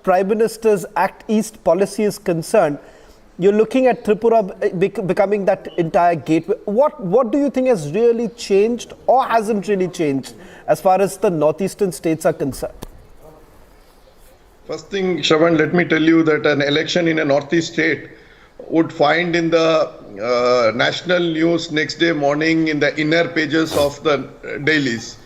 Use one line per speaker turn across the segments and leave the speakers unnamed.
Prime Minister's Act East policy is concerned, you're looking at Tripura becoming that entire gateway. What do you think has really changed or hasn't really changed as far as the northeastern states are concerned?
First thing, Shravan, let me tell you that an election in a northeast state would find in the national news next day morning in the inner pages of the dailies.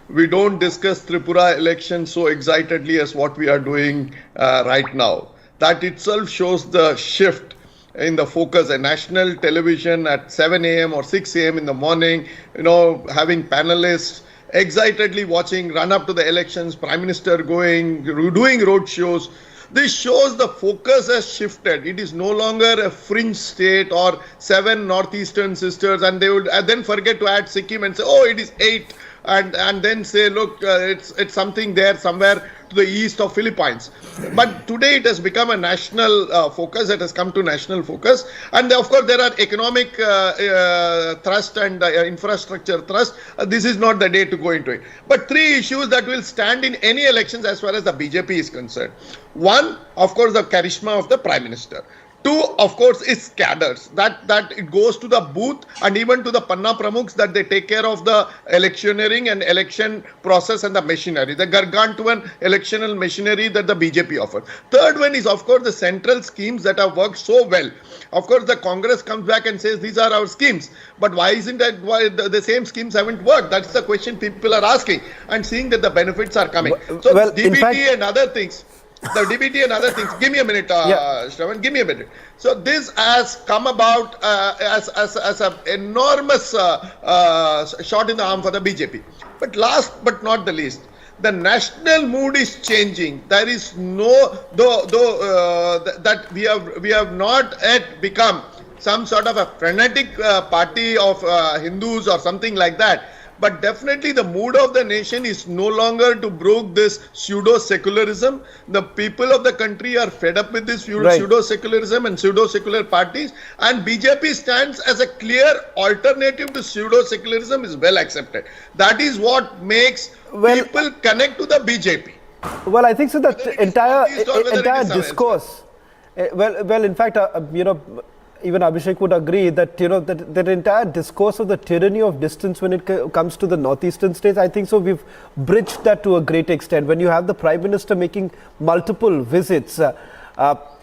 We don't discuss Tripura election so excitedly as what we are doing right now. That itself shows the shift in the focus. A national television at 7 a.m. or 6 a.m. in the morning, having panelists excitedly watching run up to the elections, Prime Minister doing road shows. This shows the focus has shifted. It is no longer a fringe state or 7 northeastern sisters, and they would then forget to add Sikkim and say, oh, it is 8, and then say, look, it's something there somewhere to the east of Philippines. But today it has become a national focus. It has come to national focus, and of course there are economic thrust and infrastructure thrust. This is not the day to go into it. But 3 issues that will stand in any elections as far as the BJP is concerned. 1, of course, the charisma of the Prime Minister. 2, of course, is cadres. That it goes to the booth and even to the Panna Pramukhs, that they take care of the electioneering and election process and the machinery, the gargantuan electional machinery that the BJP offers. 3rd one is, of course, the central schemes that have worked so well. Of course, the Congress comes back and says these are our schemes. But why isn't that? Why the same schemes haven't worked? That's the question people are asking, and seeing that the benefits are coming. So well, DBT and other things. The DBT and other things. Give me a minute, Shravan. Give me a minute. So this has come about as an enormous shot in the arm for the BJP. But last but not the least, the national mood is changing. There is no that we have not yet become some sort of a frenetic party of Hindus or something like that. But definitely the mood of the nation is no longer to brook this pseudo-secularism. The people of the country are fed up with this pseudo-secularism and pseudo-secular parties. And BJP stands as a clear alternative to pseudo-secularism is well accepted. That is what makes people connect to the BJP.
Well, I think so that entire discourse, in fact, even Abhishek would agree that that entire discourse of the tyranny of distance when it comes to the northeastern states, I think so we've bridged that to a great extent. When you have the Prime Minister making multiple visits,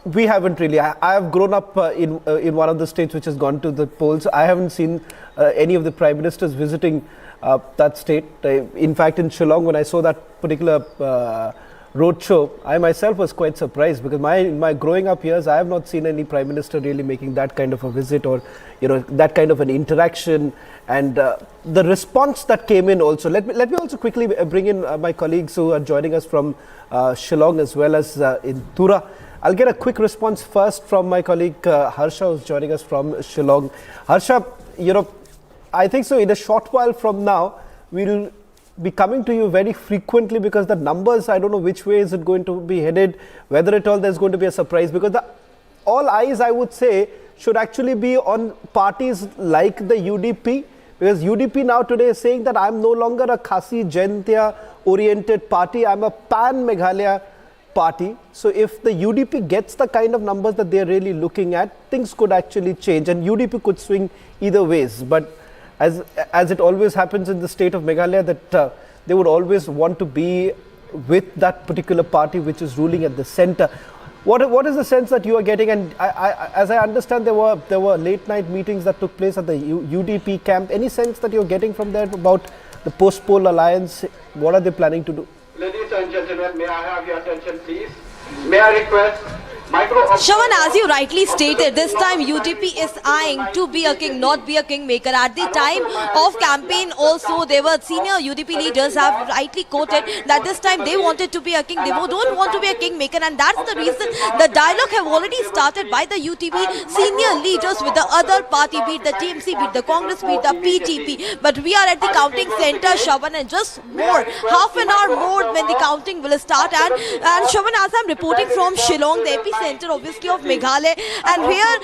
we haven't really. I have grown up in one of the states which has gone to the polls. I haven't seen any of the Prime Ministers visiting that state. In fact, in Shillong, when I saw that particular roadshow, I myself was quite surprised, because my growing up years, I have not seen any Prime Minister really making that kind of a visit or that kind of an interaction, and the response that came in also. Let me also quickly bring in my colleagues who are joining us from Shillong as well as in Tura. I'll get a quick response first from my colleague Harsha, who's joining us from Shillong. Harsha, I think so in a short while from now we'll be coming to you very frequently, because the numbers, I don't know which way is it going to be headed, whether at all there's going to be a surprise, because all eyes, I would say, should actually be on parties like the UDP, because UDP now today is saying that I'm no longer a Khasi Jaintia oriented party, I'm a pan Meghalaya party. So if the UDP gets the kind of numbers that they're really looking at, things could actually change, and UDP could swing either ways. But as it always happens in the state of Meghalaya, that they would always want to be with that particular party which is ruling at the center. What is the sense that you are getting? And as I understand, there were late night meetings that took place at the UDP camp. Any sense that you're getting from there about the post-poll alliance? What are they planning to do?
Ladies and gentlemen, may I have your attention, please? May I request
Shravan, as you rightly stated, this time UDP is eyeing to be a king, not be a kingmaker. At the time of campaign also, there were senior UDP leaders have rightly quoted that this time they wanted to be a king. They don't want to be a kingmaker, and that's the reason the dialogue have already started by the UTP senior leaders with the other party, be it the TMC, be it the Congress, be it the PTP. But we are at the counting center, Shravan, and just half an hour more when the counting will start. And Shravan, as I'm reporting from Shillong, the center obviously of Meghalaya, and here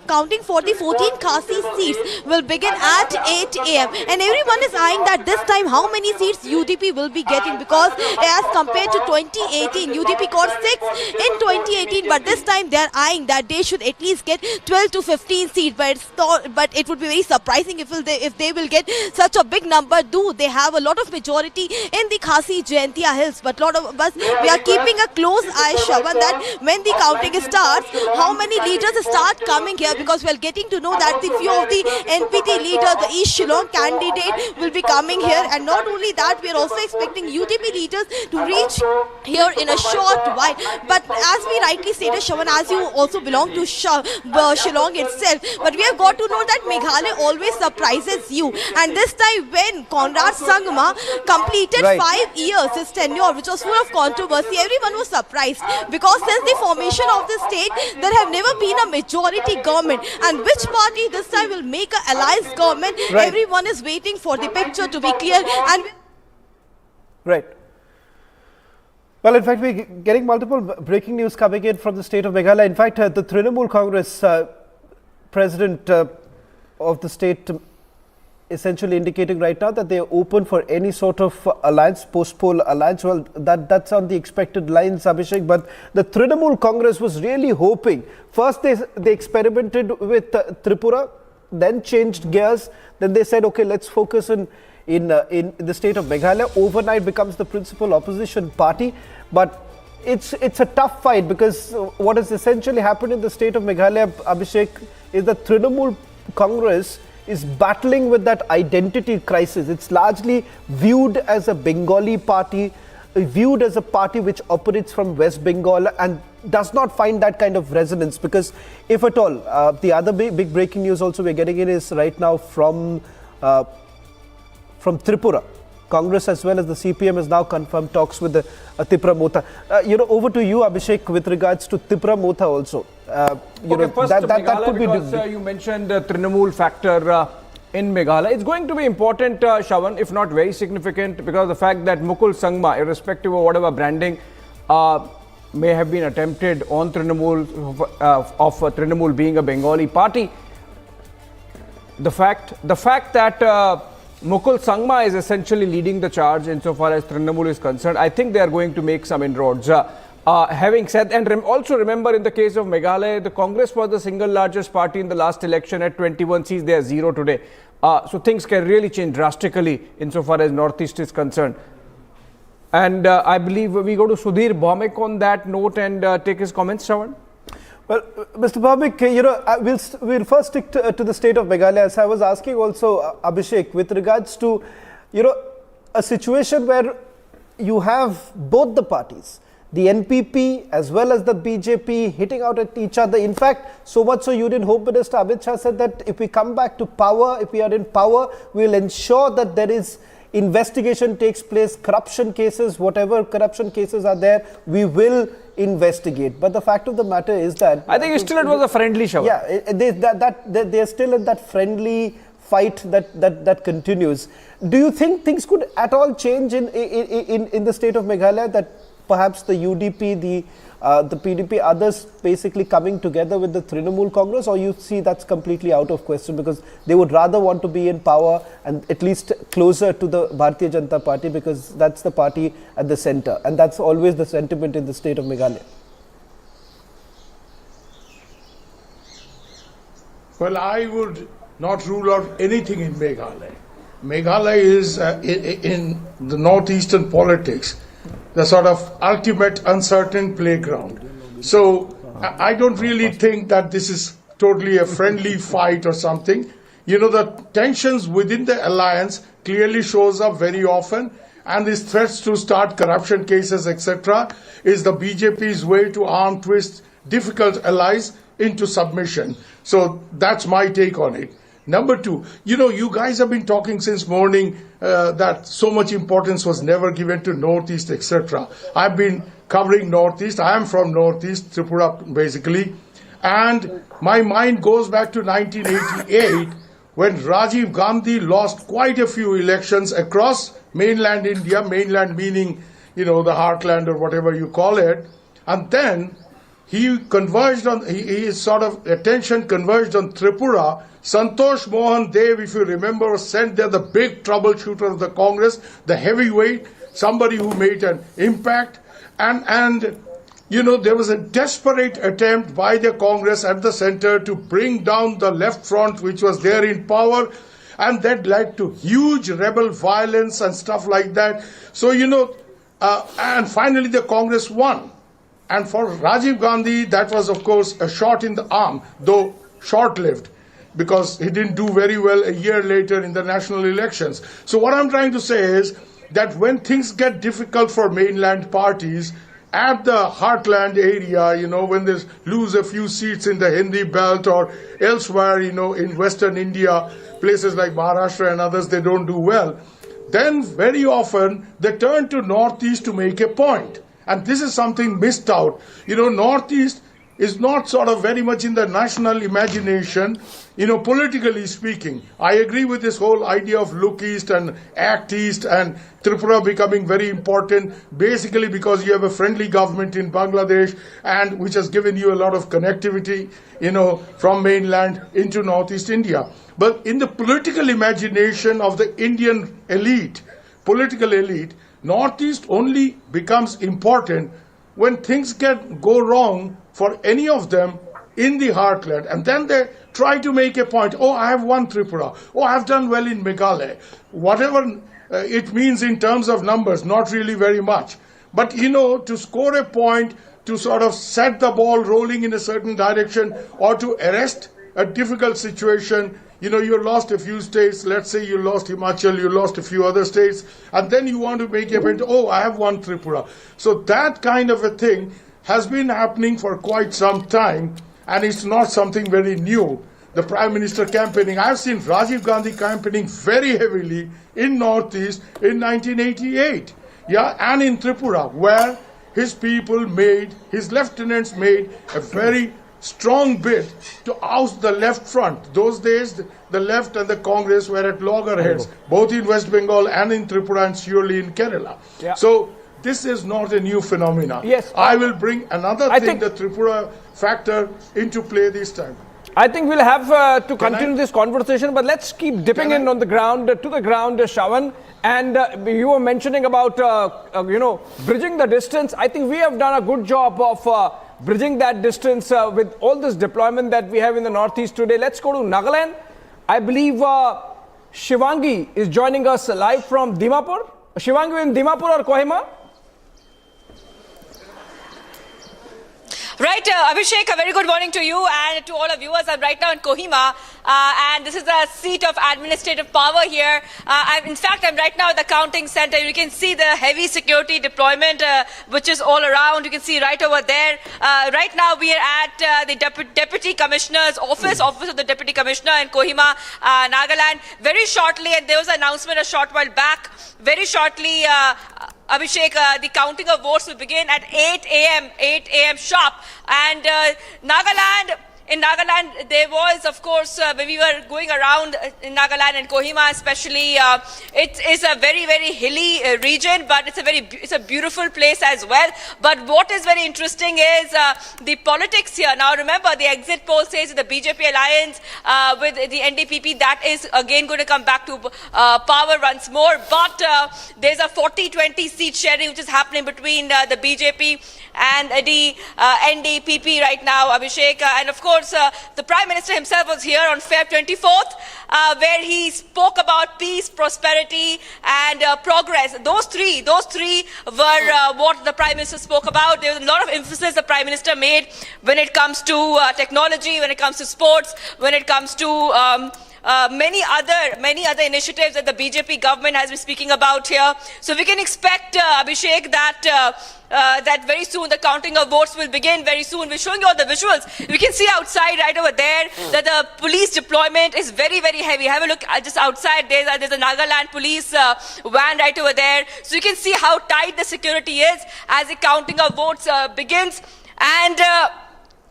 counting for the 14 Khasi seats will begin at 8 a.m. and everyone is eyeing that this time how many seats UDP will be getting, because as compared to 2018, UDP got 6 in 2018, but this time they are eyeing that they should at least get 12 to 15 seats. But it would be very surprising if they will get such a big number. Do they have a lot of majority in the Khasi Jaintia Hills? But lot of us, we are keeping a close eye, Shravan, that when the counting starts, how many leaders start coming here, because we are getting to know that the few of the NPT leaders, the East Shillong candidate, will be coming here, and not only that, we are also expecting UDP leaders to reach here in a short while. But as we rightly stated, Shravan, as you also belong to Shillong itself, but we have got to know that Meghalaya always surprises you, and this time when Conrad Sangma completed 5 years his tenure, which was full of controversy, everyone was surprised, because since the formation of the state there have never been a majority government, and which party this time will make an alliance government? Everyone is waiting for the picture to be clear. And
Well, in fact, we're getting multiple breaking news coming in from the state of Meghalaya. In fact, the Trinamool Congress president of the state essentially indicating right now that they are open for any sort of alliance, post-poll alliance. Well, that's on the expected lines, Abhishek. But the Trinamool Congress was really hoping. First, they experimented with Tripura, then changed gears. Then they said, okay, let's focus in the state of Meghalaya. Overnight becomes the principal opposition party. But it's a tough fight, because what has essentially happened in the state of Meghalaya, Abhishek, is that Trinamool Congress is battling with that identity crisis. It's largely viewed as a Bengali party, viewed as a party which operates from West Bengal and does not find that kind of resonance. Because if at all, the other big breaking news also we're getting in is right now from Tripura. Congress as well as the CPM has now confirmed talks with the Tripura Motha. Over to you, Abhishek, with regards to Tripura Motha also.
First, that could be you mentioned the Trinamool factor in Meghalaya. It's going to be important, Shravan, if not very significant, because of the fact that Mukul Sangma, irrespective of whatever branding may have been attempted on Trinamool, of Trinamool being a Bengali party, the fact that Mukul Sangma is essentially leading the charge insofar as Trinamool is concerned, I think they are going to make some inroads. Having said, and also remember, in the case of Meghalaya, the Congress was the single largest party in the last election at 21 seats. They are 0 today. So things can really change drastically insofar as Northeast is concerned. And I believe we go to Sudhir Bhaumik on that note and take his comments, Shravan.
Well, Mr. Bhaumik, we'll first stick to the state of Meghalaya. As I was asking also, Abhishek, with regards to, a situation where you have both the parties, the NPP as well as the BJP hitting out at each other. In fact, so much so Union Home Minister Amit Shah said that if we come back to power, if we are in power, we will ensure that there is investigation takes place, corruption cases, whatever corruption cases are there, we will investigate. But the fact of the matter is that
I think it was a friendly show.
Yeah, they're still in that friendly fight that continues. Do you think things could at all change in the state of Meghalaya, that perhaps the UDP, the PDP, others basically coming together with the Trinamool Congress, or you see that's completely out of question because they would rather want to be in power and at least closer to the Bharatiya Janata Party, because that's the party at the center, and that's always the sentiment in the state of Meghalaya?
Well, I would not rule out anything in Meghalaya. Meghalaya is in the northeastern politics the sort of ultimate uncertain playground. So I don't really think that this is totally a friendly fight or something. The tensions within the alliance clearly shows up very often, and these threats to start corruption cases, etc., is the BJP's way to arm twist difficult allies into submission. So that's my take on it. Number two, you guys have been talking since morning that so much importance was never given to Northeast, etc. I've been covering Northeast. I am from Northeast, Tripura basically. And my mind goes back to 1988 when Rajiv Gandhi lost quite a few elections across mainland India, mainland meaning, the heartland or whatever you call it. And then he converged on, his sort of attention converged on Tripura. Santosh Mohan Dev, if you remember, was sent there, the big troubleshooter of the Congress, the heavyweight, somebody who made an impact. And you know, there was a desperate attempt by the Congress at the center to bring down the left front, which was there in power, and that led to huge rebel violence and stuff like that. So, you know, and finally the Congress won. And for Rajiv Gandhi, that was, of course, a shot in the arm, though short-lived, because he didn't do very well a year later in the national elections. So what I'm trying to say is that when things get difficult for mainland parties, at the heartland area, you know, when they lose a few seats in the Hindi belt or elsewhere, you know, in Western India, places like Maharashtra and others, they don't do well, then very often they turn to Northeast to make a point. And this is something missed out. You know, Northeast is not sort of very much in the national imagination, you know, politically speaking. I agree with this whole idea of look east and act east and Tripura becoming very important, basically because you have a friendly government in Bangladesh and which has given you a lot of connectivity, you know, from mainland into Northeast India. But in the political imagination of the Indian elite, political elite, Northeast only becomes important when things go wrong for any of them in the heartland. And then they try to make a point. Oh, I have won Tripura. Oh, I have done well in Meghalaya. Whatever it means in terms of numbers, not really very much. But, you know, to score a point, to sort of set the ball rolling in a certain direction, or to arrest a difficult situation, you know, you lost a few states, let's say you lost Himachal, you lost a few other states, and then you want to make a point, oh, I have won Tripura. So that kind of a thing has been happening for quite some time, and it's not something very new. The Prime Minister campaigning, I've seen Rajiv Gandhi campaigning very heavily in Northeast in 1988, yeah, and in Tripura, where his people made, his lieutenants made a very strong bid to oust the left front. Those days, the left and the Congress were at loggerheads, both in West Bengal and in Tripura and surely in Kerala. Yeah. So this is not a new phenomenon.
Yes,
I will bring another thing, the Tripura factor, into play this time.
I think we'll have to continue this conversation, but let's keep dipping in on the ground, to the ground, Shravan. And you were mentioning about, you know, bridging the distance. I think we have done a good job of bridging that distance with all this deployment that we have in the Northeast today. Let's go to Nagaland. I believe Shivangi is joining us live from Dimapur. Shivangi in Dimapur or Kohima?
Right, Abhishek, a very good morning to you and to all our viewers. I'm right now in Kohima, and this is the seat of administrative power here. In fact, I'm right now at the counting center. You can see the heavy security deployment, which is all around. You can see right over there. Right now, we are at the Deputy Commissioner's office of the Deputy Commissioner in Kohima, Nagaland. Very shortly, and there was an announcement a short while back, very shortly, Abhishek, the counting of votes will begin at 8 a.m. sharp. And in Nagaland, there was, of course, when we were going around in Nagaland and Kohima especially, it is a very, very hilly region, but it's a beautiful place as well. But what is very interesting is the politics here. Now, remember, the exit poll says that the BJP alliance with the NDPP, that is again going to come back to power once more. But there's a 40-20 seat sharing which is happening between the BJP and the NDPP right now, Abhishek. And of course, the Prime Minister himself was here on Feb 24th, where he spoke about peace, prosperity, and progress. Those three were what the Prime Minister spoke about. There was a lot of emphasis the Prime Minister made when it comes to technology, when it comes to sports, when it comes to many other initiatives that the BJP government has been speaking about here. So we can expect, Abhishek, that very soon the counting of votes will begin very soon. We're showing you all the visuals. You can see outside right over there that the police deployment is very, very heavy. Have a look just outside. There's a Nagaland police van right over there. So you can see how tight the security is as the counting of votes begins. And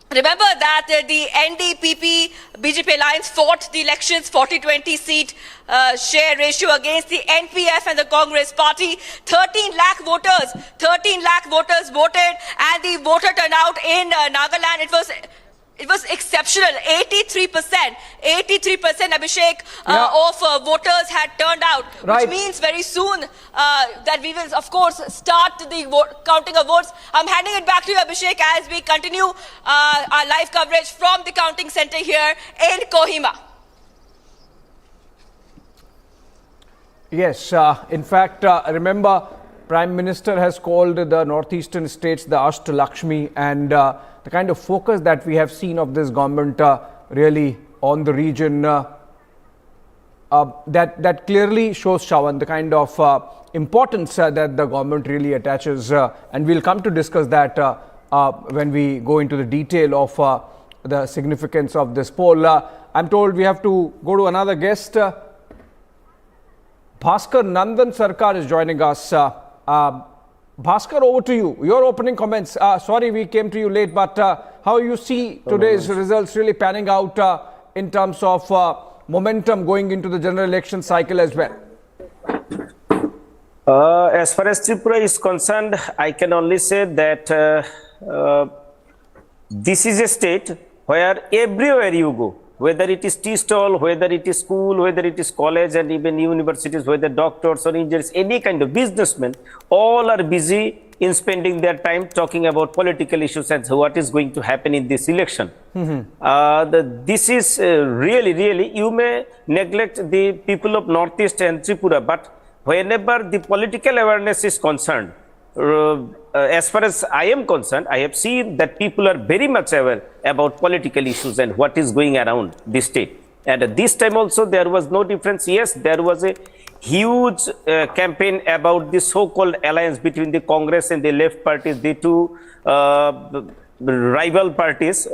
Remember that the NDPP BJP alliance fought the elections 40-20 seat share ratio against the NPF and the Congress party. 13 lakh voters voted, and the voter turnout in Nagaland, it was exceptional. 83%, Abhishek, of voters had turned out, which means very soon that we will, of course, start the counting of votes. I'm handing it back to you, Abhishek, as we continue our live coverage from the counting center here in Kohima.
Yes, in fact, remember, Prime Minister has called the northeastern states the Ashtalakshmi, and the kind of focus that we have seen of this government really on the region, that clearly shows, Shravan, the kind of importance that the government really attaches, and we'll come to discuss that when we go into the detail of the significance of this poll. I'm told we have to go to another guest. Bhaskar Nandan Sarkar is joining us. Bhaskar, over to you. Your opening comments. Sorry we came to you late, but how you see today's results really panning out in terms of momentum going into the general election cycle as well?
As far as Tripura is concerned, I can only say that this is a state where everywhere you go, whether it is tea stall, whether it is school, whether it is college and even universities, whether doctors or engineers, any kind of businessmen, all are busy in spending their time talking about political issues and what is going to happen in this election. This is really, you may neglect the people of Northeast and Tripura, but whenever the political awareness is concerned, as far as I am concerned, I have seen that people are very much aware about political issues and what is going around the state. And this time also there was no difference. Yes, there was a huge campaign about the so-called alliance between the Congress and the left parties, the two rival parties.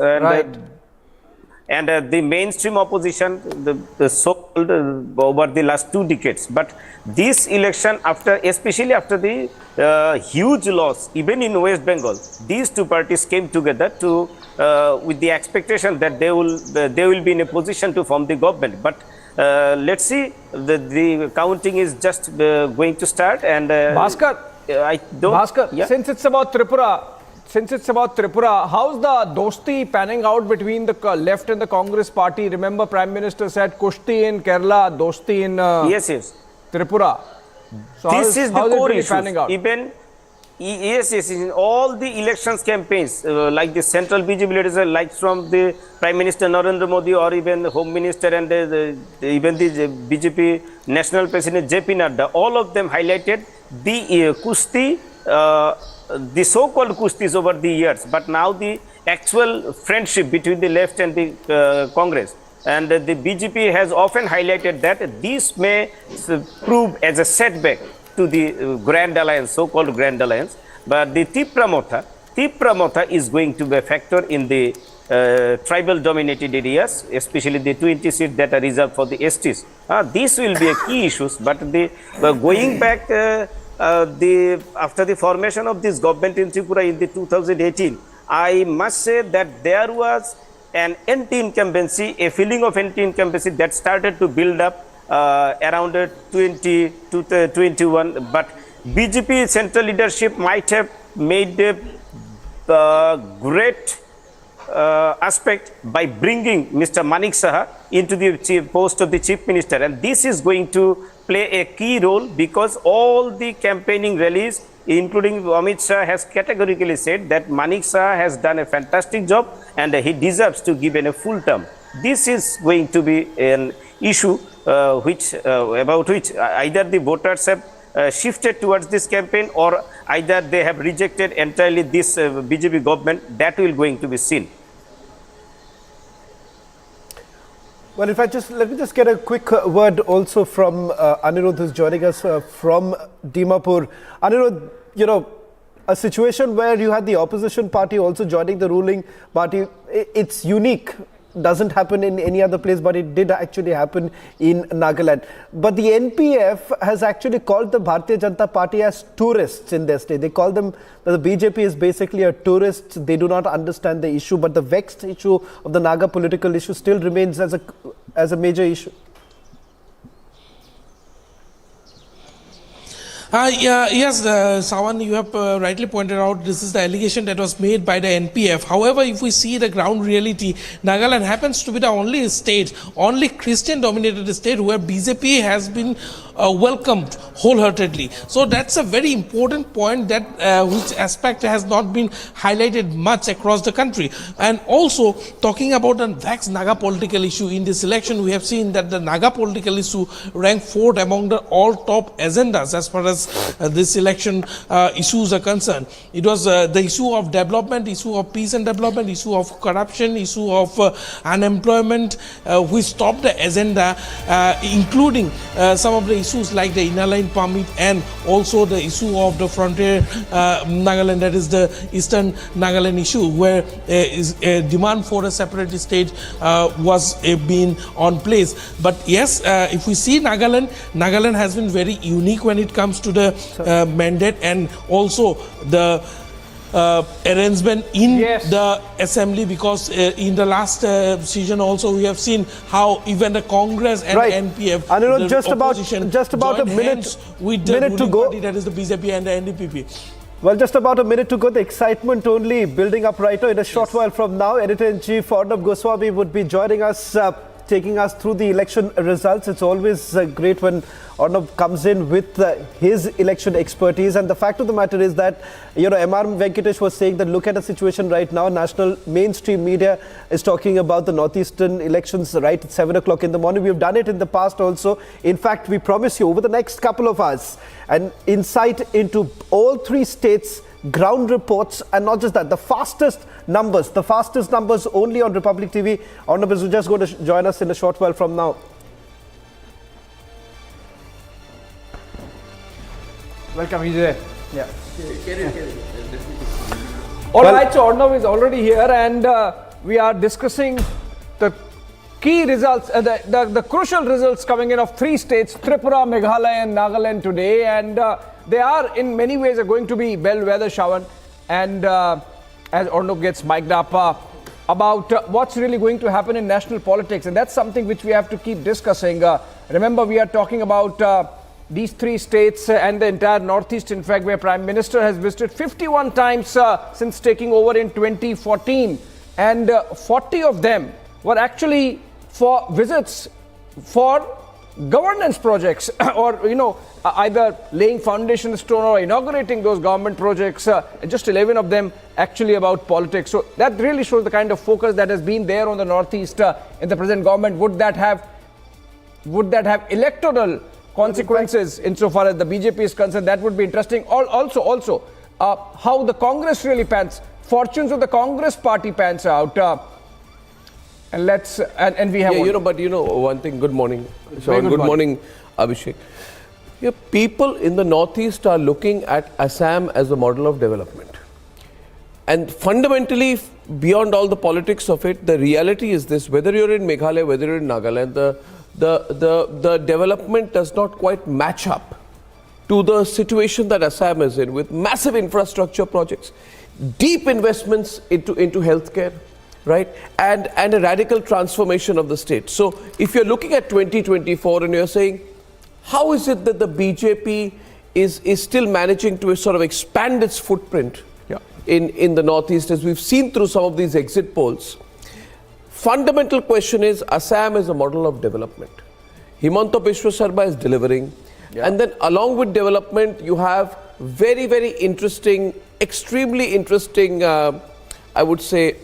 And the mainstream opposition, the so-called over the last 2 decades. But this election, especially after the huge loss, even in West Bengal, these two parties came together to with the expectation that they will be in a position to form the government. But let's see, the counting is just going to start. And
Bhaskar, since it's about Tripura, how's the dosti panning out between the left and the Congress party? Remember, Prime Minister said Kushti in Kerala, dosti in Tripura. So
this is the core
really
issue. Even in all the elections campaigns, like the central BJP leaders, like from the Prime Minister Narendra Modi or even the Home Minister and even the BJP National President JP Nadda, all of them highlighted the Kushti, the so-called Kushtis over the years, but now the actual friendship between the left and the Congress. And the BJP has often highlighted that this may prove as a setback to the Grand Alliance, so-called Grand Alliance. But the Tripura Motha is going to be a factor in the tribal-dominated areas, especially the 20 seats that are reserved for the STs. These will be a key issues. But going back, after the formation of this government in Tripura in the 2018, I must say that there was an anti-incumbency, a feeling of anti-incumbency that started to build up around 20 to 21. But BJP central leadership might have made a great aspect by bringing Mr. Manik Saha into the post of the Chief Minister. And this is going to play a key role because all the campaigning rallies, including Amit Shah, has categorically said that Manik Saha has done a fantastic job and he deserves to give a full term. This is going to be an issue about which either the voters have shifted towards this campaign or either they have rejected entirely this BJP government. That will going to be seen.
Well, in fact, let me just get a quick word also from Anirudh, who's joining us from Dimapur. Anirudh, a situation where you had the opposition party also joining the ruling party, it's unique doesn't happen in any other place, but it did actually happen in Nagaland. But the NPF has actually called the Bharatiya Janata Party as tourists in their state. They call them, the BJP is basically a tourist. They do not understand the issue, but the vexed issue of the Naga political issue still remains as a major issue.
Yes, Sawan, you have rightly pointed out this is the allegation that was made by the NPF. However, if we see the ground reality, Nagaland happens to be the only state, only Christian-dominated state where BJP has been welcomed wholeheartedly. So that's a very important point that which aspect has not been highlighted much across the country. And also talking about the vexed Naga political issue in this election, we have seen that the Naga political issue ranked fourth among the all top agendas as far as this election issues are concerned. It was the issue of development, issue of peace and development, issue of corruption, issue of unemployment, which topped the agenda, including some of the issues like the inner line permit and also the issue of the frontier Nagaland, that is the eastern Nagaland issue, where a demand for a separate state was being on place. But yes, if we see Nagaland has been very unique when it comes to the mandate and also the arrangement in the assembly, because in the last session also we have seen how even the Congress and NPF,
Anirudh, just about a minute
with the
to go.
Party, that is the BJP and the NDPP.
Well, just about a minute to go. The excitement only building up right now. In a short while from now, Editor-in-Chief Arnab Goswami would be joining us, taking us through the election results. It's always great when Arnab comes in with his election expertise. And the fact of the matter is that, M.R. Venkatesh was saying that look at the situation right now. National mainstream media is talking about the northeastern elections right at 7 o'clock in the morning. We've done it in the past also. In fact, we promise you over the next couple of hours an insight into all three states, ground reports, and not just that, the fastest numbers only on Republic TV. Arnab is just going to join us in a short while from now.
Welcome, he's there. Yeah. All right, so Arnab is already here and we are discussing the key results, the crucial results coming in of three states, Tripura, Meghalaya and Nagaland today, and they are in many ways are going to be bellwether, Shawan, and as Arnab gets mic'd up about what's really going to happen in national politics, and that's something which we have to keep discussing. Remember, we are talking about these three states and the entire Northeast, in fact, where Prime Minister has visited 51 times since taking over in 2014, and 40 of them were actually for visits for governance projects or either laying foundation stone or inaugurating those government projects, just 11 of them actually about politics. So that really shows the kind of focus that has been there on the Northeast in the present government. Would that have electoral consequences insofar as the BJP is concerned? That would be interesting. Also how the Congress really fortunes of the Congress party pans out. And we have
one thing. Good morning, Sean. Good morning, Abhishek. People in the Northeast are looking at Assam as a model of development, and fundamentally, beyond all the politics of it, the reality is this: whether you're in Meghalaya, whether you're in Nagaland, the development does not quite match up to the situation that Assam is in, with massive infrastructure projects, deep investments into healthcare, right, and a radical transformation of the state. So if you're looking at 2024 and you're saying, how is it that the BJP is still managing to sort of expand its footprint in the Northeast, as we've seen through some of these exit polls? Fundamental question is, Assam is a model of development. Himanta Biswa Sarma is delivering. And then along with development, you have very, very interesting, extremely interesting, I would say,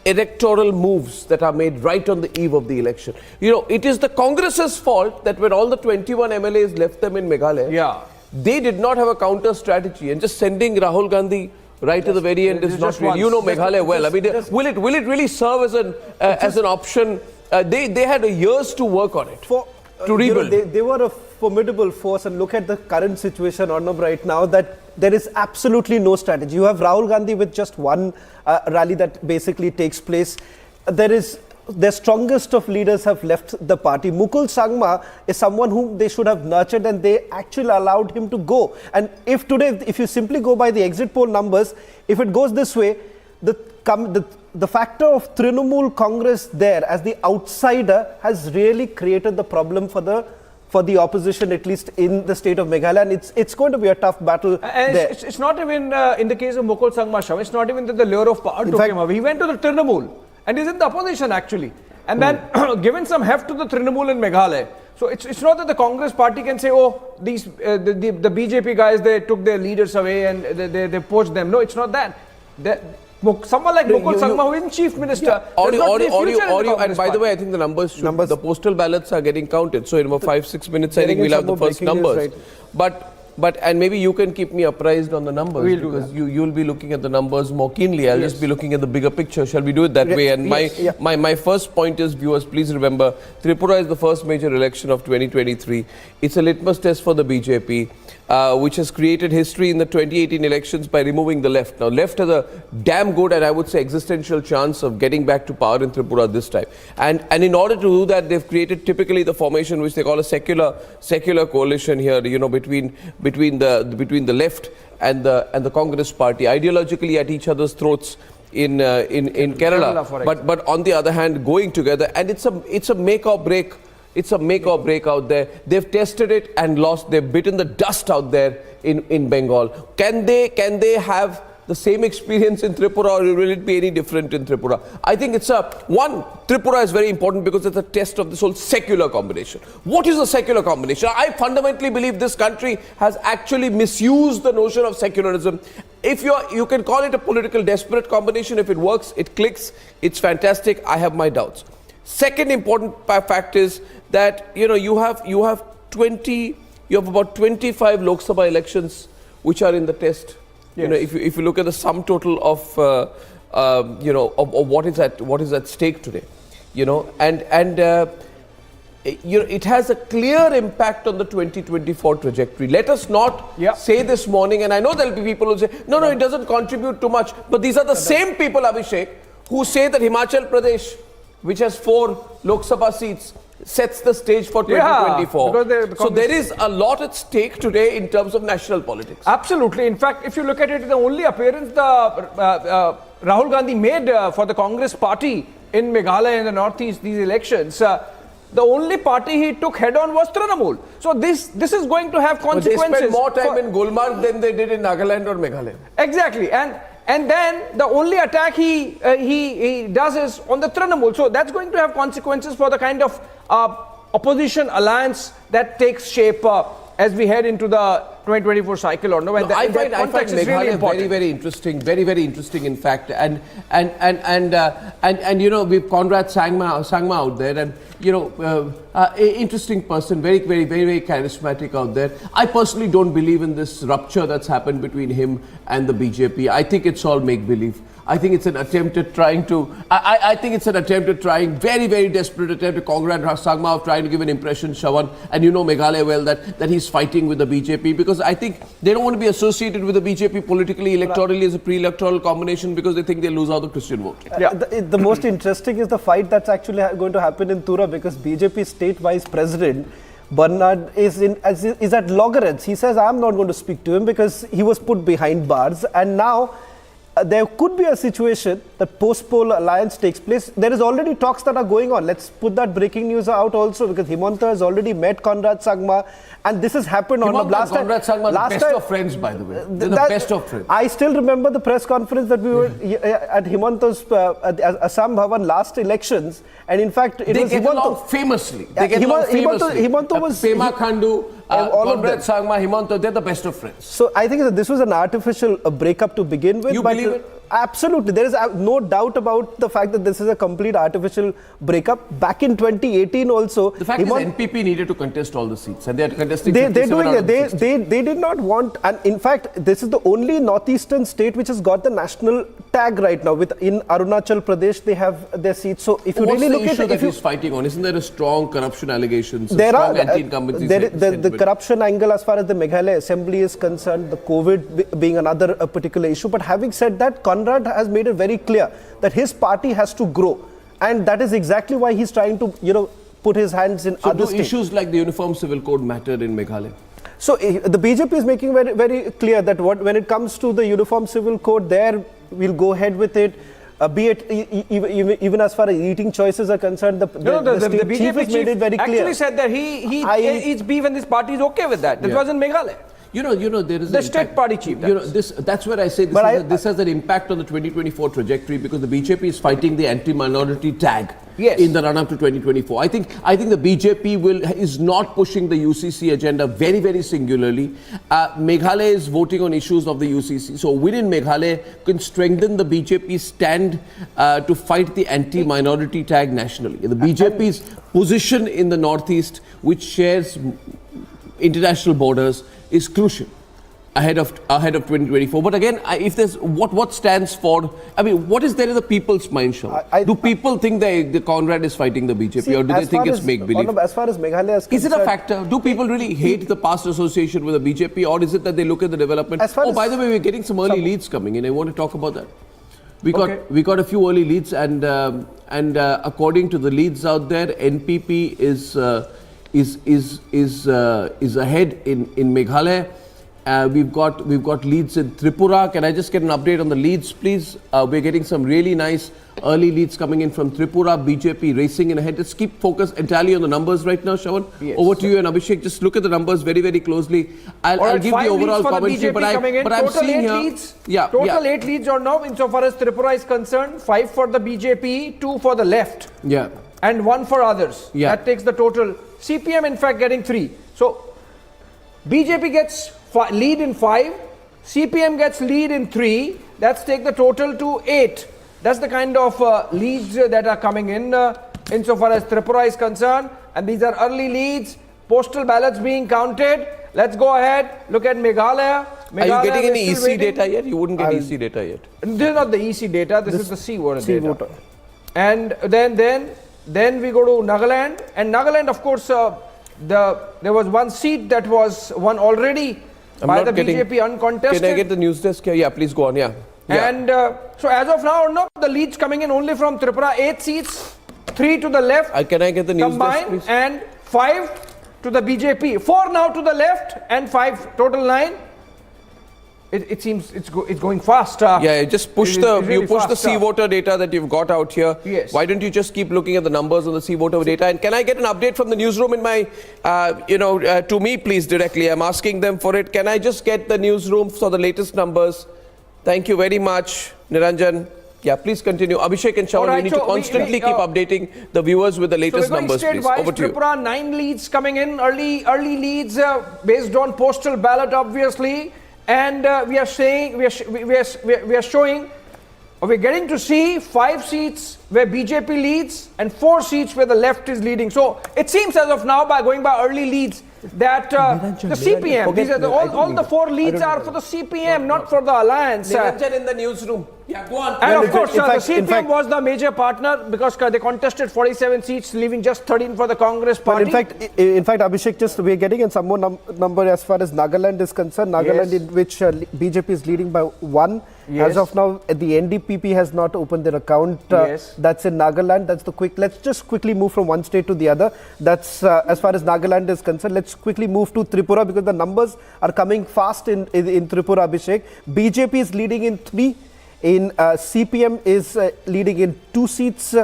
electoral moves that are made right on the eve of the election. It is the Congress's fault that when all the 21 MLAs left them in Meghalaya, they did not have a counter strategy, and just sending Rahul Gandhi right to the very end is not really, Meghalaya well. Will it really serve as an option? They had years to work on it, to rebuild.
They were a formidable force, and look at the current situation, Arnab, right now, that there is absolutely no strategy. You have Rahul Gandhi with just one rally that basically takes place. their strongest of leaders have left the party. Mukul Sangma is someone whom they should have nurtured, and they actually allowed him to go. And if today, if you simply go by the exit poll numbers, if it goes this way, the factor of Trinamool Congress there as the outsider has really created the problem for the opposition, at least in the state of Meghalaya, and it's going to be a tough battle there.
It's not even in the case of Mukul Sangma, it's not even that the lure of power took him away. He went to the Trinamool and he's in the opposition actually, and then given some heft to the Trinamool in Meghalaya. So it's not that the Congress party can say, oh, these the BJP guys, they took their leaders away and they poached them. No, it's not that. Someone like Mukul Sangma, who is chief minister,
and by the way, I think the numbers, the postal ballots are getting counted. So in about 5-6 minutes, I think we'll have the first numbers. But and maybe you can keep me apprised on the numbers, because you'll be looking at the numbers more keenly. I'll just be looking at the bigger picture. Shall we do it that way? And my first point is, viewers, please remember, Tripura is the first major election of 2023. It's a litmus test for the BJP, which has created history in the 2018 elections by removing the left. Now, left has a damn good and I would say existential chance of getting back to power in Tripura this time. And in order to do that, they've created typically the formation which they call a secular coalition here, between the left and the Congress party, ideologically at each other's throats in Kerala, but on the other hand going together, and it's a make or break. It's a make or break out there. They've tested it and lost. They've bitten the dust out there in Bengal. Can they have the same experience in Tripura, or will it be any different in Tripura? I think Tripura is very important because it's a test of this whole secular combination. What is a secular combination? I fundamentally believe this country has actually misused the notion of secularism. If you can call it a political desperate combination. If it works, it clicks, it's fantastic. I have my doubts. Second important fact is that you have about 25 Lok Sabha elections which are in the test. Yes. If you look at the sum total of of what is at stake today, it has a clear impact on the 2024 trajectory. Let us not say this morning, and I know there will be people who say, no, it doesn't contribute too much. But these are the same people, Abhishek, who say that Himachal Pradesh, which has 4 Lok Sabha seats, sets the stage for 2024. So there is a lot at stake today in terms of national politics.
Absolutely. In fact, if you look at it, the only appearance Rahul Gandhi made for the Congress party in Meghalaya in the northeast, these elections, the only party he took head on was Trinamool. So this is going to have consequences.
But they spent more time in Gulmarg than they did in Nagaland or Meghalaya.
Exactly. And then the only attack he does is on the Trinamool. So that's going to have consequences for the kind of opposition alliance that takes shape as we head into the 2024 cycle.
I find Meghalaya very interesting, very interesting in fact. And we've Conrad Sangma out there, and interesting person, very charismatic out there. I personally don't believe in this rupture that's happened between him and the BJP. I think it's all make-believe. I think it's an attempt at trying to, very desperate attempt to Conrad Sangma of trying to give an impression, Shawan, and Meghalaya well, that he's fighting with the BJP, because I think they don't want to be associated with the BJP politically, electorally as a pre-electoral combination, because they think they'll lose out the Christian vote.
The most interesting is the fight that's actually going to happen in Tura, because BJP state vice president Bernard is at loggerheads. He says, I'm not going to speak to him because he was put behind bars, and now there could be a situation that post-poll alliance takes place. There is already talks that are going on. Let's put that breaking news out also, because Himanta has already met Conrad Sangma, and this has happened on the last time.
Conrad Sangma, the best of friends, by the way. They're the best of friends.
I still remember the press conference that we were at Himanta's Assam Bhavan last elections, and in fact
they get along famously.
Himanta was
Pema Khandu, Conrad Sangma, Himanta, they're the best of friends.
So I think that this was an artificial breakup to begin with.
You believe it?
Absolutely. There is no doubt about the fact that this is a complete artificial breakup. Back in 2018 also,
the fact is NPP needed to contest all the seats, and they are contesting.
They're doing it. They did not want, and in fact, this is the only northeastern state which has got the national tag right now. In Arunachal Pradesh, they have their seats. So if you really look at
it, he's fighting on, isn't there a strong corruption allegations? There are anti-incumbency.
The corruption angle, as far as the Meghalaya Assembly is concerned, the COVID being another particular issue. But having said that, Conrad has made it very clear that his party has to grow. And that is exactly why he's trying to, put his hands in
So
other
do
states.
issues like the Uniform Civil Code matter in Meghalaya?
So the BJP is making very, very clear that when it comes to the Uniform Civil Code, there we'll go ahead with it. Be it even as far as eating choices are concerned, the state
BJP
chief has made it very clear.
actually said that he eats beef and this party is okay with that. That was in Meghalaya.
There is
The state party chief.
That's where I say this has an impact on the 2024 trajectory, because the BJP is fighting the anti-minority tag in the run-up to 2024. I think the BJP is not pushing the UCC agenda very, very singularly. Meghalaya is voting on issues of the UCC. So within Meghalaya can strengthen the BJP's stand to fight the anti-minority tag nationally. The BJP's position in the Northeast, which shares international borders, is crucial ahead of 2024. But again, if there's what stands for, what is there in the people's mind, Sean? Do people think the Conrad is fighting the BJP, or do they think it's make-believe?
As far as Meghalaya is concerned,
is it a factor? Do people really hate the past association with the BJP, or is it that they look at the development? By the way, we're getting some early leads coming in. I want to talk about that. We got a few early leads, and according to the leads out there, NPP is ahead in Meghalaya. We've got leads in Tripura. Can I just get an update on the leads, please? We're getting some really nice early leads coming in from Tripura. BJP racing in ahead. Let's keep focus entirely on the numbers right now, Shravan.
Yes.
Over to you and Abhishek. Just look at the numbers very, very closely. I'll give the overall commentary, but I'm seeing here.
Leads, total 8 leads or no, insofar as Tripura is concerned. 5 for the BJP, 2 for the left.
Yeah.
And 1 for others.
Yeah.
That takes the total. CPM in fact getting 3. So BJP gets lead in 5, CPM gets lead in 3. That's take the total to 8. That's the kind of leads that are coming in insofar as Tripura is concerned. And these are early leads. Postal ballots being counted. Let's go ahead. Look at Meghalaya.
Are you getting any EC data yet? You wouldn't get EC data yet.
This is not the EC data. This is the C voter data. And then we go to Nagaland. And Nagaland, of course, there was one seat that was won already by the BJP uncontested.
Can I get the news desk here? Yeah, please go on. Yeah.
And so as of now, the leads coming in only from Tripura. 8 seats, 3 to the left.
Can I get the news
combined,
desk, please?
and 5 to the BJP. 4 now to the left and 5 total 9. It seems it's going fast.
Just push the C voter data that you've got out here.
Yes.
Why don't you just keep looking at the numbers on the C voter data? And can I get an update from the newsroom in my, to me, please, directly? I'm asking them for it. Can I just get the newsroom for the latest numbers? Thank you very much, Niranjan. Yeah, please continue. Abhishek and Shravan, we need to constantly keep updating the viewers with the latest numbers, please. Over to you.
Tripura, 9 leads coming in, early leads based on postal ballot, obviously. And we are getting to see 5 seats where BJP leads and 4 seats where the left is leading. So it seems as of now, by going by early leads, that the CPM, these are all the 4 leads are for the CPM, not for the alliance.
Niranjan in the newsroom. Yeah, go on.
And of course, the CPM was the major partner because they contested 47 seats, leaving just 13 for the Congress party.
But in fact, Abhishek, we're getting in some more number as far as Nagaland is concerned. Nagaland, in which BJP is leading by 1.
Yes.
As of now, the NDPP has not opened their account. That's in Nagaland. That's the quick. Let's just quickly move from one state to the other. That's as far as Nagaland is concerned. Let's quickly move to Tripura because the numbers are coming fast in Tripura, Abhishek. BJP is leading in 3. In CPM is leading in 2 seats.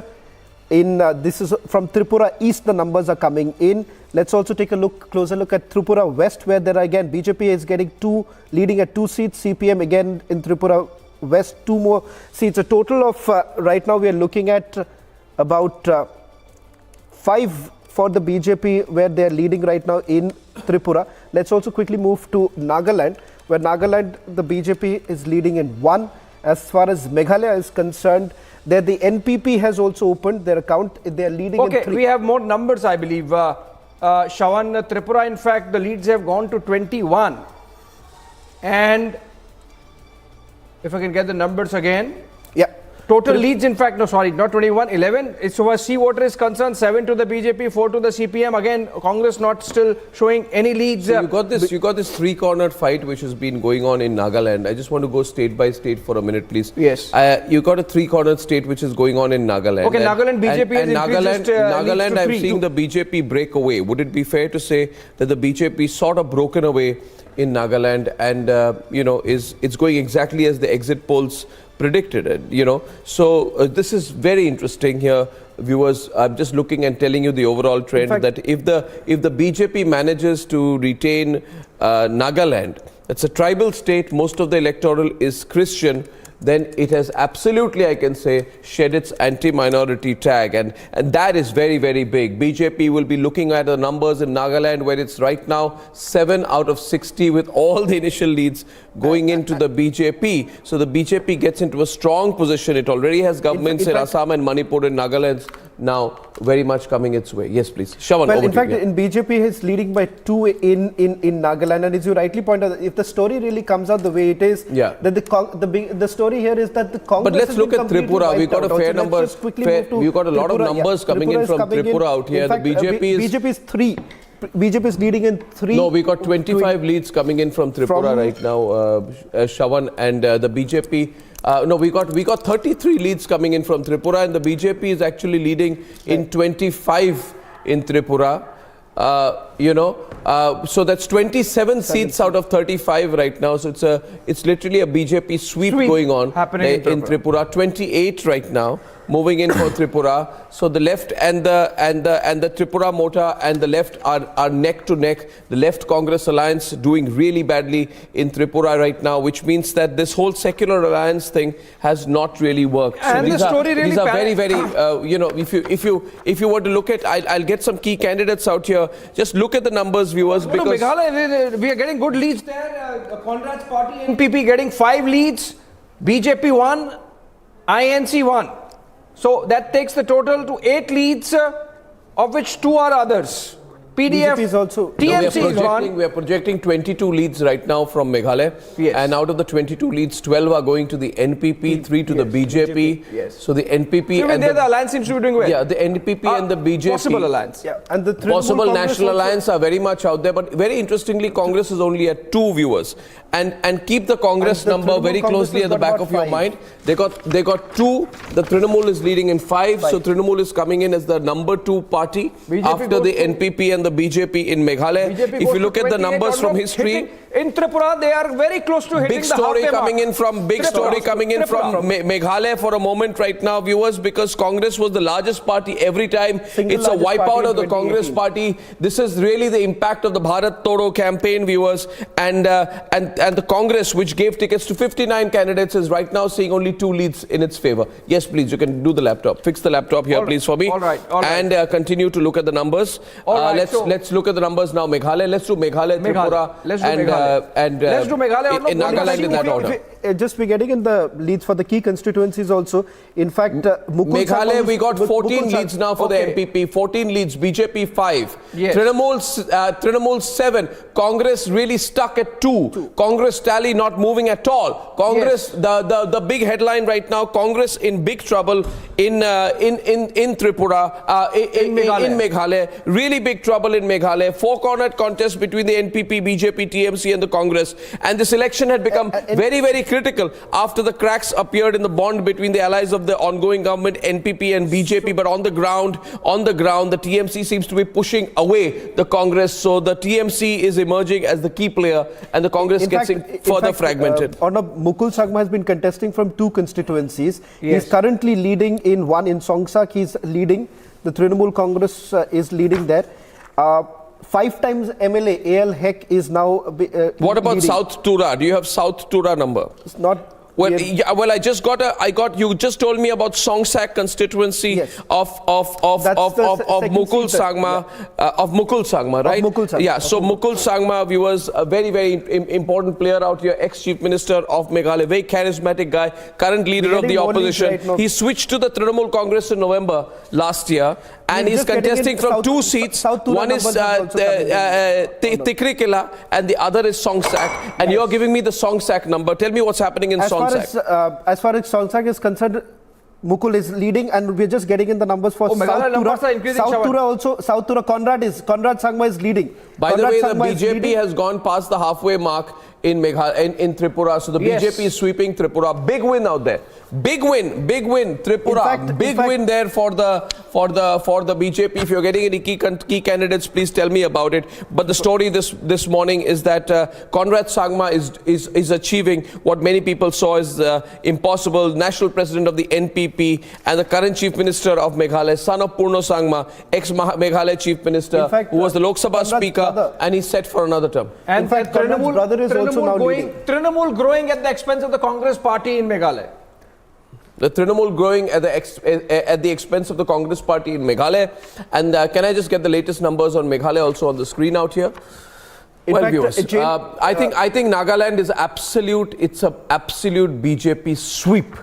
This is from Tripura East, the numbers are coming in. Let's also take a closer look at Tripura West, where there again BJP is getting leading at 2 seats. CPM again in Tripura West 2 more seats. A total of right now we are looking at about 5 for the BJP, where they are leading right now in Tripura. Let's also quickly move to Nagaland, where Nagaland the BJP is leading in 1. As far as Meghalaya is concerned, there the NPP has also opened their account. They are leading in 3.
We have more numbers, I believe. Shravan, Tripura, in fact, the leads have gone to 21. And if I can get the numbers again.
Yeah.
Total leads, in fact, no, sorry, not 21, 11. As far as C voter is concerned, 7 to the BJP, 4 to the CPM. Again, Congress not still showing any leads.
So you got this three-cornered fight which has been going on in Nagaland. I just want to go state by state for a minute, please.
Yes.
You got a three-cornered state which is going on in Nagaland.
Okay, Nagaland BJP
and Nagaland, I'm
3-2.
seeing the BJP break away. Would it be fair to say that the BJP sort of broken away in Nagaland and it's going exactly as the exit polls predicted it, So this is very interesting here, viewers. I'm just looking and telling you the overall trend that if the BJP manages to retain Nagaland, it's a tribal state, most of the electoral is Christian, then it has absolutely, I can say, shed its anti-minority tag. And that is very, very big. BJP will be looking at the numbers in Nagaland where it's right now 7 out of 60 with all the initial leads going into the BJP. So the BJP gets into a strong position. It already has governments in Assam and Manipur and Nagaland now very much coming its way. Yes, please. Shravan,
well, in fact, in BJP, he's leading by 2 in Nagaland. And as you rightly pointed out, if the story really comes out the way it is, that the story here is that the Congress.
But let's look at Tripura. We got a fair number. We've got a lot of numbers coming in from Tripura out here.
In fact,
the BJP
is 3. BJP is leading in 3.
No, we got 25 leads coming in from Tripura right now, Shravan, and the BJP. No, we got 33 leads coming in from Tripura, and the BJP is actually leading in 25 in Tripura. So that's 27 seats out of 35 right now. So it's literally a BJP sweep going on happening in Tripura. 28 right now. Moving in for Tripura. So the left and the Tripura Mota and the left are neck to neck. The Left Congress Alliance doing really badly in Tripura right now, which means that this whole secular alliance thing has not really worked.
And
so
the story really
these are very, very if you were to look at, I'll get some key candidates out here. Just look at the numbers, viewers.
No, because Meghalaya, we are getting good leads there. Conrad's party, NPP getting 5 leads, BJP 1, INC 1. So that takes the total to 8 leads, of which 2 are others. PDF
is also.
TMC is 1.
We are projecting 22 leads right now from Meghalaya.
Yes.
And out of the 22 leads, 12 are going to the NPP, 3 to the BJP.
Yes.
So the NPP
and the alliance seems to be doing well.
Yeah, the NPP and the BJP.
Possible alliance.
Yeah, and the
possible national alliance are very much out there. But very interestingly, Congress is only at 2 viewers. And keep the Congress number very closely at the back of your mind. They got 2. The Trinamool is leading in 5. So Trinamool is coming in as the number 2 party after the NPP and the BJP in Meghalaya. If you look at the numbers from history,
in Tripura, they are very close to hitting
big story
the
coming in from Meghalaya for a moment right now, viewers, because Congress was the largest party every time. It's a wipeout of the Congress party. This is really the impact of the Bharat Todo campaign, viewers, and the Congress, which gave tickets to 59 candidates, is right now seeing only 2 leads in its favor. Yes, please, you can do the laptop. Fix the laptop here, please, for me.
All right.
And continue to look at the numbers. Let's look at the numbers now. Meghalaya. Let's do Meghalaya, Tripura,
let's do Meghalaya
in Nagaland in that order.
Just we're getting in the leads for the key constituencies also. In fact,
Meghalaya, we got 14 leads now for the MPP. 14 leads. BJP 5.
Yes.
Trinamool 7. Congress really stuck at 2. Congress tally not moving at all. Congress, the big headline right now. Congress in big trouble in Tripura, in Meghalaya. Really big trouble in Meghalaya. 4-cornered contest between the NPP, BJP, TMC, and the Congress. And this election had become very, very critical after the cracks appeared in the bond between the allies of the ongoing government, NPP and BJP. But on the ground, the TMC seems to be pushing away the Congress. So the TMC is emerging as the key player, and the Congress gets further fragmented.
Mukul Sangma has been contesting from 2 constituencies. Yes. He's currently leading in 1 in Songsak. He's leading. The Trinamool Congress is leading there. 5 times MLA AL Heck is now.
What about leading. South Tura? Do you have South Tura number?
It's not.
Well, you just told me about Songsak constituency of Mukul Sangma, of Mukul Sangma, right?
Mukul Sangma.
Yeah, so Mukul Sangma, viewers, a very, very important player out here, ex-Chief Minister of Meghalaya, very charismatic guy, current leader of the opposition. He switched to the Trinamool Congress in November last year, and he's contesting from 2 seats. One is Tikrikila and the other is Songsak. And you're giving me the Songsak number. Tell me what's happening in Songsak.
As far as Songsak is concerned, Mukul is leading, and we're just getting in the numbers for
Meghalaya numbers are increasing,
South Tura also. South Tura, Conrad Sangma is leading.
By the way, the BJP has gone past the halfway mark in Meghalaya, in Tripura. So the BJP is sweeping Tripura. Big win out there. Big win, Tripura. Big win there for the BJP. If you're getting any key candidates, please tell me about it. But the story this morning is that Conrad Sangma is achieving what many people saw as impossible. National President of the NPP and the current Chief Minister of Meghalaya, son of Purno Sangma, ex-Meghalaya Chief Minister, who was the Lok Sabha Speaker, and he's set for another term.
And in fact,
Conrad's brother is also now leading.
Trinamool growing at the expense of the Congress party in Meghalaya.
The Trinamool growing at the expense of the Congress party in Meghalaya. And can I just get the latest numbers on Meghalaya also on the screen out here? Viewers, I think Nagaland is absolute. It's an absolute BJP sweep.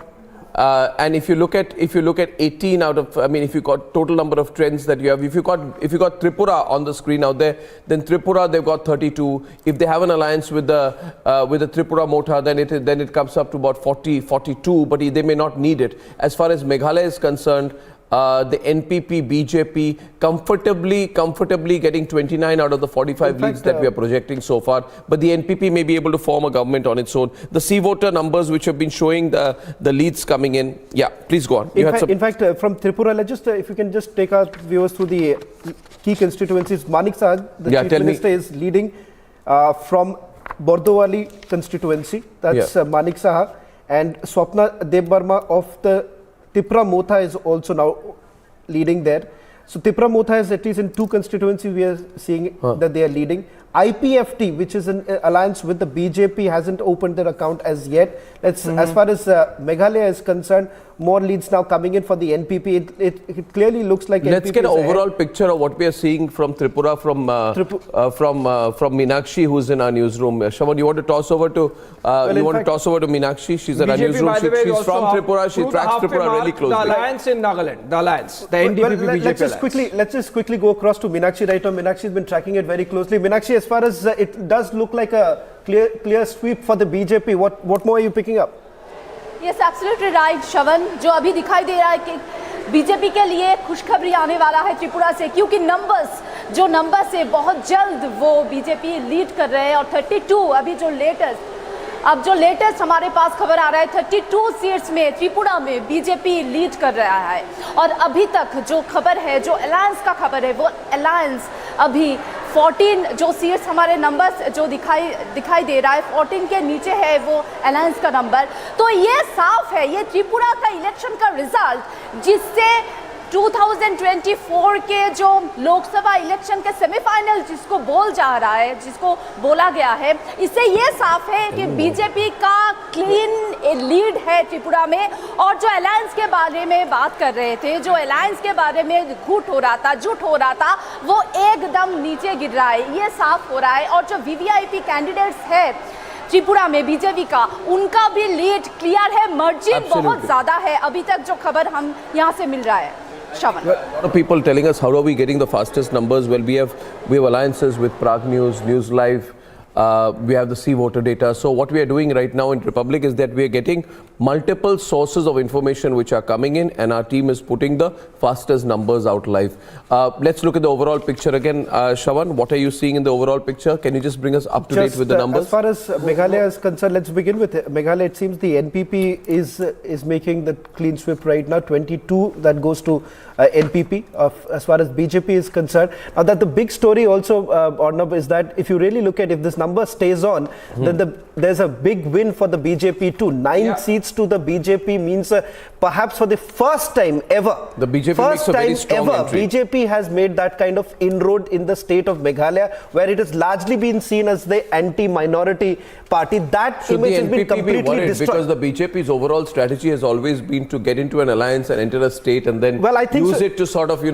And if you look at 18 out of, I mean, if you got total number of trends that you have, if you got Tripura on the screen out there, then Tripura they've got 32. If they have an alliance with the Tripura Mota, then it comes up to about 42. But they may not need it. As far as Meghalaya is concerned, the NPP, BJP comfortably getting 29 out of the 45 leads that we are projecting so far. But the NPP may be able to form a government on its own. The C-voter numbers which have been showing the leads coming in. Yeah, please go on.
In fact, from Tripura, let's just, if you can just take our viewers through the key constituencies. Manik Saha, the Chief Minister, is leading from Bordowali constituency. That's Manik Saha. And Swapna Debbarma of the Tripura Motha is also now leading there. So Tripura Motha is at least in 2 constituencies we are seeing that they are leading. IPFT, which is an alliance with the BJP, hasn't opened their account as yet. As far as Meghalaya is concerned, more leads now coming in for the NPP. It clearly looks like
let's
NPP
get an overall picture of what we are seeing from Tripura, from Meenakshi, who's in our newsroom. Shravan, you want to toss over to Meenakshi? She's in our newsroom. She's from Tripura. She tracks Tripura really closely.
The alliance in Nagaland, the NDP BJP
let's just quickly go across to Meenakshi right now. Meenakshi has been tracking it very closely. Meenakshi, as far as it does look like a clear sweep for the BJP, what more are you picking up?
Yes, absolutely right, Shravan. जो अभी दिखाई दे रहा है कि BJP के लिए खुशखबरी आने वाला है त्रिपुरा से, क्योंकि नंबर्स है बहुत जल्द वो बीजेपी लीड कर रहे हैं। और 32 अभी जो लेटेस्ट हमारे पास खबर आ रहा है, 32 सीट्स में त्रिपुरा में बीजेपी लीड कर रहा है। और अभी तक जो खबर है, जो अलायंस का खबर है, वो अलायंस अभी 14 जो सीट्स हमारे नंबर्स जो दिखाई दे रहा है, 14 के नीचे है वो अलायंस का नंबर। तो ये साफ है, ये त्रिपुरा का इलेक्शन का रिजल्ट, जिससे 2024 के जो लोकसभा इलेक्शन के सेमीफाइनल जिसको बोला गया है, इससे ये साफ है कि बीजेपी का क्लीन लीड है त्रिपुरा में। और जो अलायंस के बारे में बात कर रहे थे, जो अलायंस के बारे में झूठ हो रहा था, वो एकदम नीचे गिर रहा है, ये साफ हो रहा है। और जो वीवीआईपी कैंडिडेट्स है त्रिपुरा में बीजेपी का, उनका भी लीड क्लियर है, मार्जिन बहुत ज्यादा है अभी तक जो खबर हम यहाँ से मिल रहा है। Shravan.
Well, a lot of people telling us how are we getting the fastest numbers. Well, we have alliances with Prague News, News Live. We have the C-voter data. So what we are doing right now in Republic is that we are getting multiple sources of information which are coming in, and our team is putting the fastest numbers out live. Let's look at the overall picture again. Shravan, what are you seeing in the overall picture? Can you just bring us up to date with the numbers?
As far as Meghalaya is concerned, let's begin with Meghalaya. It seems the NPP is making the clean sweep right now. 22 that goes to NPP as far as BJP is concerned. Now that the big story also, Arnab, is that if you really look at if this number stays on, then there's a big win for the BJP too. 9 seats to the BJP means perhaps for the first time ever.
The BJP makes a very strong entry.
BJP has made that kind of inroad in the state of Meghalaya, where it has largely been seen as the anti-minority party. That image has been completely destroyed.
Because the BJP's overall strategy has always been to get into an alliance and enter a state and then use it to sort of,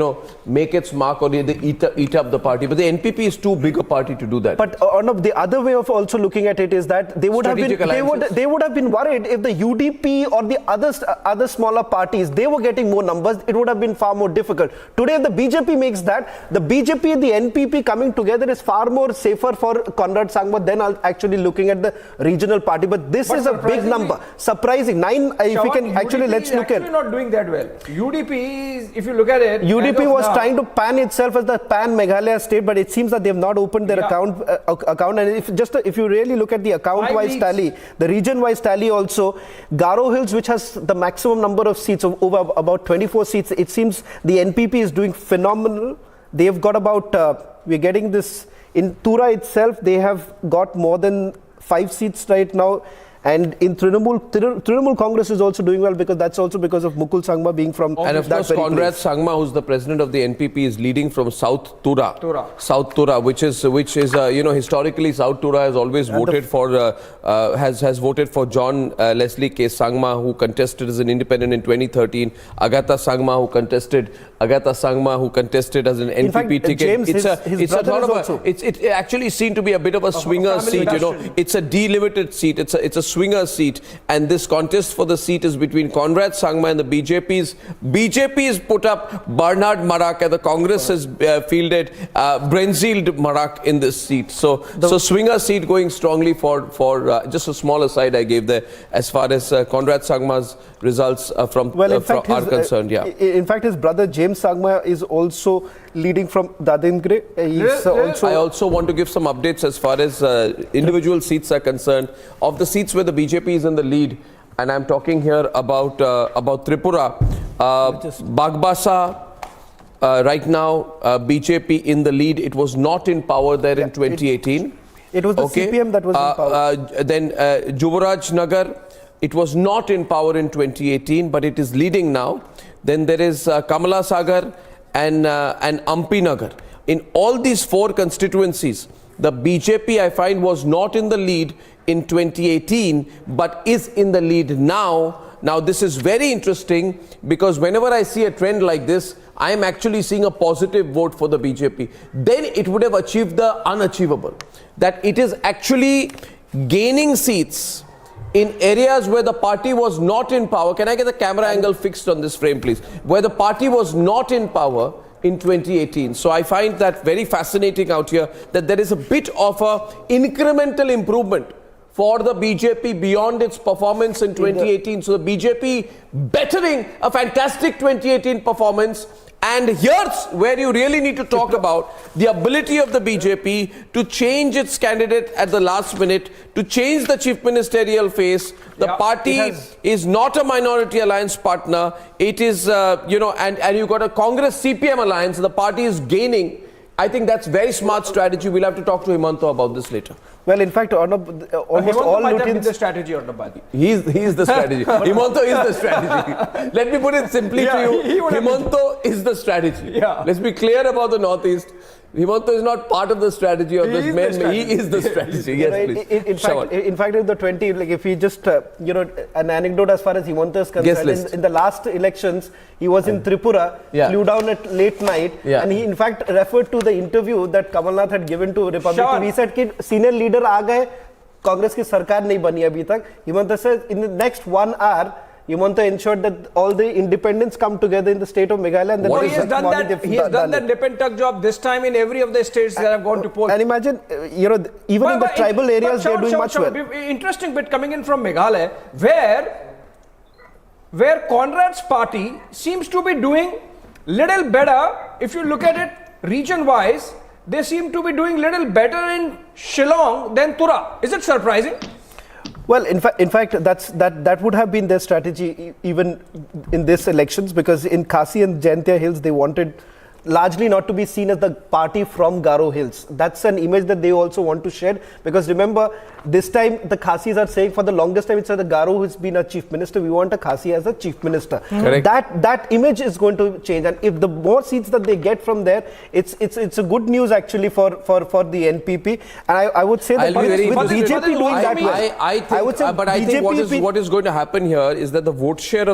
make its mark or eat up the party. But the NPP is too big a party to do that.
But Arnab, the other way of also looking at it is that that they would have been worried if the UDP or the other smaller parties, they were getting more numbers. It would have been far more difficult. Today, if the BJP makes that, the BJP and the NPP coming together is far more safer for Conrad Sangma than actually looking at the regional party. But this is a big number. Surprising. 9, if we can actually, let's look at.
UDP is not doing that well. UDP is, if you look at it.
UDP was trying to pan itself as the pan Meghalaya state, but it seems that they have not opened their account. And if you really look at the account-wise tally, the region-wise tally also, Garo Hills, which has the maximum number of seats of over about 24 seats, it seems the NPP is doing phenomenal. They've got about, we're getting this, in Tura itself, they have got more than 5 seats right now. And in Trinamool Congress is also doing well because that's also because of Mukul Sangma being from
and of course Conrad Sangma, who's the president of the NPP, is leading from South Tura. South Tura, which is historically South Tura has always voted for has voted for John Leslie K. Sangma, who contested as an independent in 2013. Agatha Sangma, who contested as an NPP ticket.
James,
it's actually seen to be a bit of a swinger seat. It's a delimited seat. It's a swinger seat, and this contest for the seat is between Conrad Sangma and the BJP's. BJP's put up Bernard Marak, and the Congress has fielded Brenzil Marak in this seat. So swinger seat going strongly for just a smaller side I gave there as far as Conrad Sangma's results are concerned.
In fact, his brother James Sangma is also leading from Dadingre.
I also want to give some updates as far as individual seats are concerned. Of the seats where the BJP is in the lead, and I'm talking here about Tripura, Bagbasa, right now BJP in the lead. It was not in power there in 2018.
It was the CPM that was in power.
Then Juvaraj Nagar, it was not in power in 2018, but it is leading now. Then there is Kamala Sagar and Ampi Nagar. In all these 4 constituencies, the BJP, I find, was not in the lead in 2018, but is in the lead now. Now, this is very interesting because whenever I see a trend like this, I am actually seeing a positive vote for the BJP. Then it would have achieved the unachievable, that it is actually gaining seats in areas where the party was not in power. Can I get the camera angle fixed on this frame, please? Where the party was not in power in 2018. So I find that very fascinating out here, that there is a bit of a incremental improvement for the BJP beyond its performance in 2018. So the BJP bettering a fantastic 2018 performance. And here's where you really need to talk about the ability of the BJP to change its candidate at the last minute, to change the chief ministerial face. The party is not a minority alliance partner. It is, and you've got a Congress CPM alliance. The party is gaining. I think that's very smart strategy. We'll have to talk to Himanto about this later.
Well, in fact, almost all
Lutyens... the strategy on the party.
He is the strategy. Himanto is the strategy. Let me put it simply to you. Himanto is the strategy. Let's be clear about the Northeast. Himanto is not part of the strategy of this man. He is the strategy. Yes, please.
In fact, in the 20, like if we just, an anecdote as far as Himanto is concerned, in the last elections, he was in Tripura, flew down at late night, and he in fact referred to the interview that Kamal Nath had given to Republic TV. He said that senior leader आ गए, कांग्रेस की सरकार नहीं बनी अभी तक. Himanto said in the next 1 hour, Himanto ensured that all the independents come together in the state of Meghalaya. And
then he has done that nip and tuck job this time in every of the states that have gone to poll.
And imagine, even in the tribal areas, they are doing much well.
Interesting bit coming in from Meghalaya, where Conrad's party seems to be doing little better. If you look at it region-wise, they seem to be doing little better in Shillong than Tura. Is it surprising?
Well, in fact, that would have been their strategy even in this elections, because in Khasi and Jaintia Hills, they wanted largely not to be seen as the party from Garo Hills. That's an image that they also want to share, because remember, this time the Khasis are saying for the longest time it's the Garo who's been a chief minister. We want a Khasi as a chief minister.
Correct.
That image is going to change, and if the more seats that they get from there, it's a good news actually for the NPP. And I would say that with BJP doing that well,
I think what is going to happen here is that the vote share of